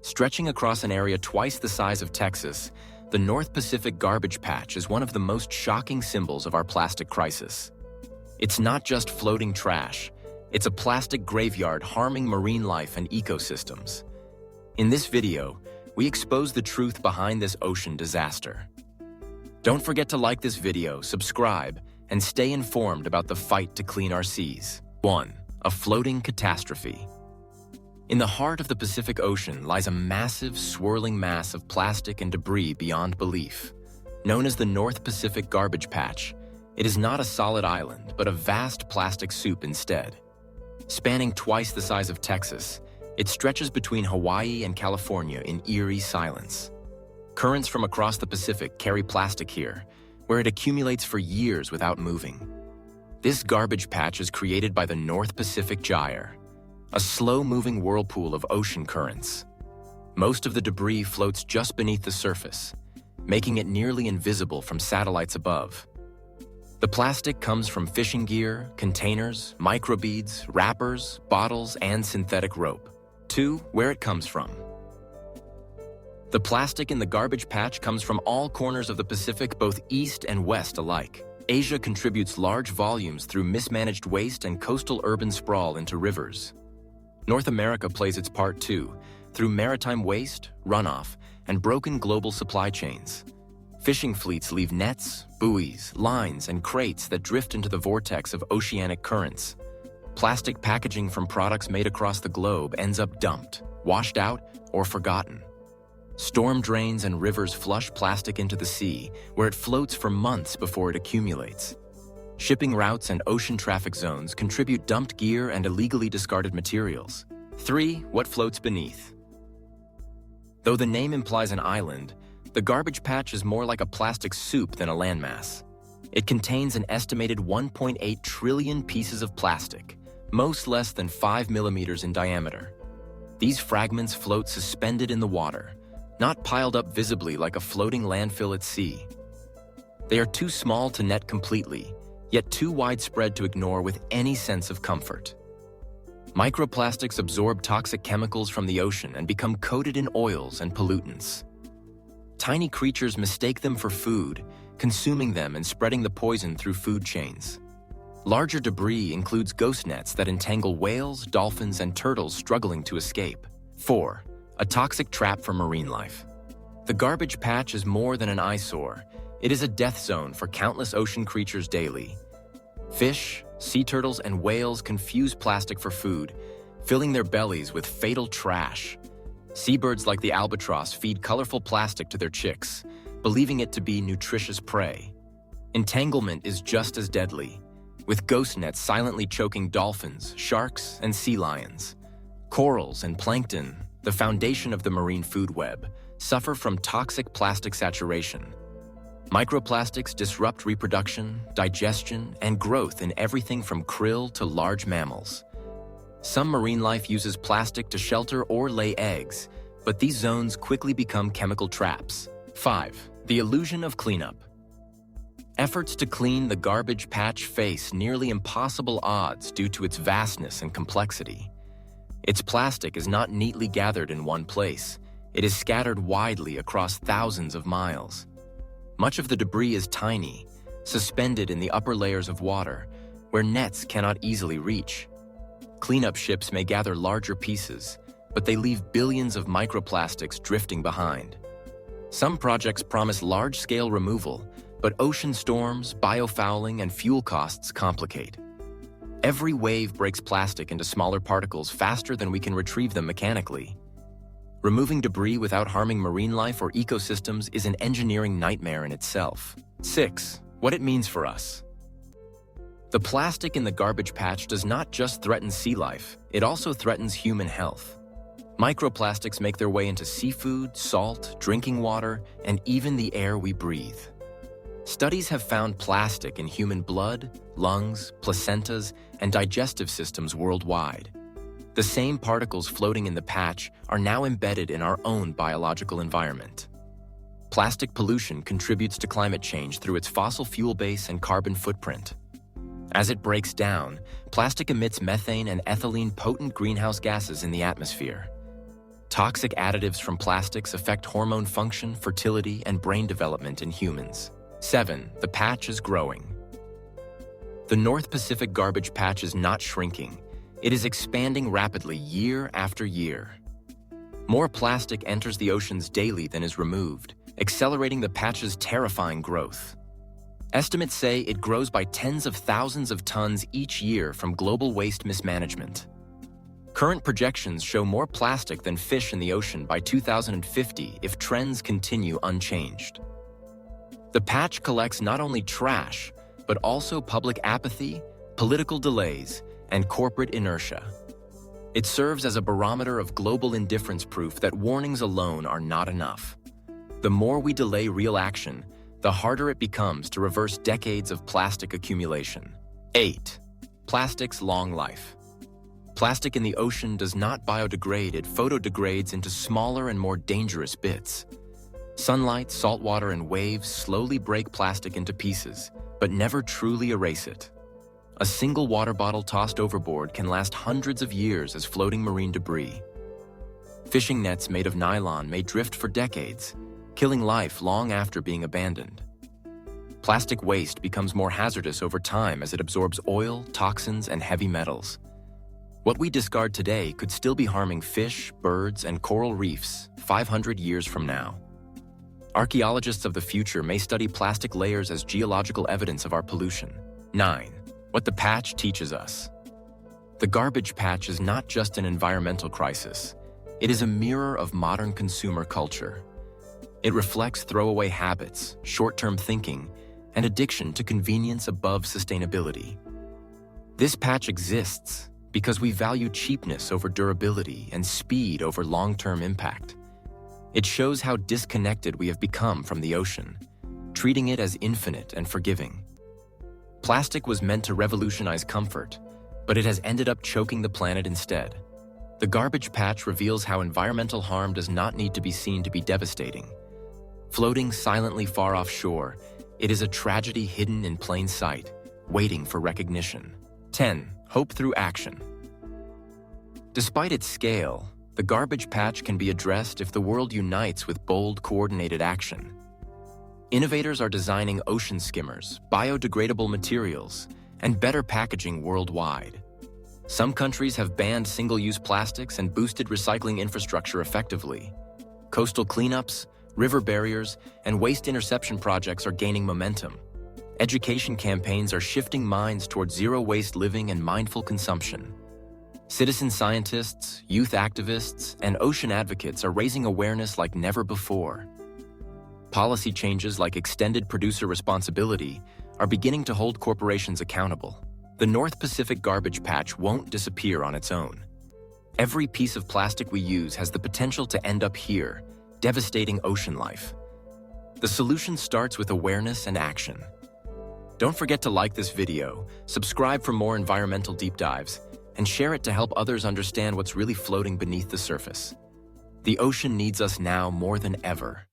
Stretching across an area twice the size of Texas, the North Pacific garbage patch is one of the most shocking symbols of our plastic crisis. It's not just floating trash, it's a plastic graveyard harming marine life and ecosystems. In this video, we expose the truth behind this ocean disaster. Don't forget to like this video, subscribe, and stay informed about the fight to clean our seas. 1. A floating catastrophe. In the heart of the Pacific Ocean lies a massive, swirling mass of plastic and debris beyond belief. Known as the North Pacific Garbage Patch, it is not a solid island, but a vast plastic soup instead. Spanning twice the size of Texas, it stretches between Hawaii and California in eerie silence. Currents from across the Pacific carry plastic here, where it accumulates for years without moving. This garbage patch is created by the North Pacific Gyre, a slow-moving whirlpool of ocean currents. Most of the debris floats just beneath the surface, making it nearly invisible from satellites above. The plastic comes from fishing gear, containers, microbeads, wrappers, bottles, and synthetic rope. 2. Where it comes from. The plastic in the garbage patch comes from all corners of the Pacific, both east and west alike. Asia contributes large volumes through mismanaged waste and coastal urban sprawl into rivers. North America plays its part too, through maritime waste, runoff, and broken global supply chains. Fishing fleets leave nets, buoys, lines, and crates that drift into the vortex of oceanic currents. Plastic packaging from products made across the globe ends up dumped, washed out, or forgotten. Storm drains and rivers flush plastic into the sea, where it floats for months before it accumulates. Shipping routes and ocean traffic zones contribute dumped gear and illegally discarded materials. 3. What floats beneath. Though the name implies an island, the garbage patch is more like a plastic soup than a landmass. It contains an estimated 1.8 trillion pieces of plastic, most less than 5 millimeters in diameter. These fragments float suspended in the water, not piled up visibly like a floating landfill at sea. They are too small to net completely, yet too widespread to ignore with any sense of comfort. Microplastics absorb toxic chemicals from the ocean and become coated in oils and pollutants. Tiny creatures mistake them for food, consuming them and spreading the poison through food chains. Larger debris includes ghost nets that entangle whales, dolphins, and turtles struggling to escape. 4. A toxic trap for marine life. The garbage patch is more than an eyesore. It is a death zone for countless ocean creatures daily. Fish, sea turtles, and whales confuse plastic for food, filling their bellies with fatal trash. Seabirds like the albatross feed colorful plastic to their chicks, believing it to be nutritious prey. Entanglement is just as deadly, with ghost nets silently choking dolphins, sharks, and sea lions. Corals and plankton, the foundation of the marine food web, suffer from toxic plastic saturation. Microplastics disrupt reproduction, digestion, and growth in everything from krill to large mammals. Some marine life uses plastic to shelter or lay eggs, but these zones quickly become chemical traps. 5. The illusion of cleanup. Efforts to clean the garbage patch face nearly impossible odds due to its vastness and complexity. Its plastic is not neatly gathered in one place. It is scattered widely across thousands of miles. Much of the debris is tiny, suspended in the upper layers of water, where nets cannot easily reach. Cleanup ships may gather larger pieces, but they leave billions of microplastics drifting behind. Some projects promise large-scale removal, but ocean storms, biofouling, and fuel costs complicate. Every wave breaks plastic into smaller particles faster than we can retrieve them mechanically. Removing debris without harming marine life or ecosystems is an engineering nightmare in itself. 6. What it means for us. The plastic in the garbage patch does not just threaten sea life, it also threatens human health. Microplastics make their way into seafood, salt, drinking water, and even the air we breathe. Studies have found plastic in human blood, lungs, placentas, and digestive systems worldwide. The same particles floating in the patch are now embedded in our own biological environment. Plastic pollution contributes to climate change through its fossil fuel base and carbon footprint. As it breaks down, plastic emits methane and ethylene, potent greenhouse gases in the atmosphere. Toxic additives from plastics affect hormone function, fertility, and brain development in humans. 7. The patch is growing. The North Pacific garbage patch is not shrinking. It is expanding rapidly year after year. More plastic enters the oceans daily than is removed, accelerating the patch's terrifying growth. Estimates say it grows by tens of thousands of tons each year from global waste mismanagement. Current projections show more plastic than fish in the ocean by 2050 if trends continue unchanged. The patch collects not only trash, but also public apathy, political delays, and corporate inertia. It serves as a barometer of global indifference, proof that warnings alone are not enough. The more we delay real action, the harder it becomes to reverse decades of plastic accumulation. 8. Plastic's long life. Plastic in the ocean does not biodegrade, it photodegrades into smaller and more dangerous bits. Sunlight, saltwater, and waves slowly break plastic into pieces, but never truly erase it. A single water bottle tossed overboard can last hundreds of years as floating marine debris. Fishing nets made of nylon may drift for decades, killing life long after being abandoned. Plastic waste becomes more hazardous over time as it absorbs oil, toxins, and heavy metals. What we discard today could still be harming fish, birds, and coral reefs 500 years from now. Archaeologists of the future may study plastic layers as geological evidence of our pollution. 9. What the patch teaches us. The garbage patch is not just an environmental crisis. It is a mirror of modern consumer culture. It reflects throwaway habits, short-term thinking, and addiction to convenience above sustainability. This patch exists because we value cheapness over durability and speed over long-term impact. It shows how disconnected we have become from the ocean, treating it as infinite and forgiving. Plastic was meant to revolutionize comfort, but it has ended up choking the planet instead. The garbage patch reveals how environmental harm does not need to be seen to be devastating. Floating silently far offshore, it is a tragedy hidden in plain sight, waiting for recognition. 10. Hope through action. Despite its scale, the garbage patch can be addressed if the world unites with bold, coordinated action. Innovators are designing ocean skimmers, biodegradable materials, and better packaging worldwide. Some countries have banned single-use plastics and boosted recycling infrastructure effectively. Coastal cleanups, river barriers, and waste interception projects are gaining momentum. Education campaigns are shifting minds toward zero-waste living and mindful consumption. Citizen scientists, youth activists, and ocean advocates are raising awareness like never before. Policy changes like extended producer responsibility are beginning to hold corporations accountable. The North Pacific garbage patch won't disappear on its own. Every piece of plastic we use has the potential to end up here, devastating ocean life. The solution starts with awareness and action. Don't forget to like this video, subscribe for more environmental deep dives, and share it to help others understand what's really floating beneath the surface. The ocean needs us now more than ever.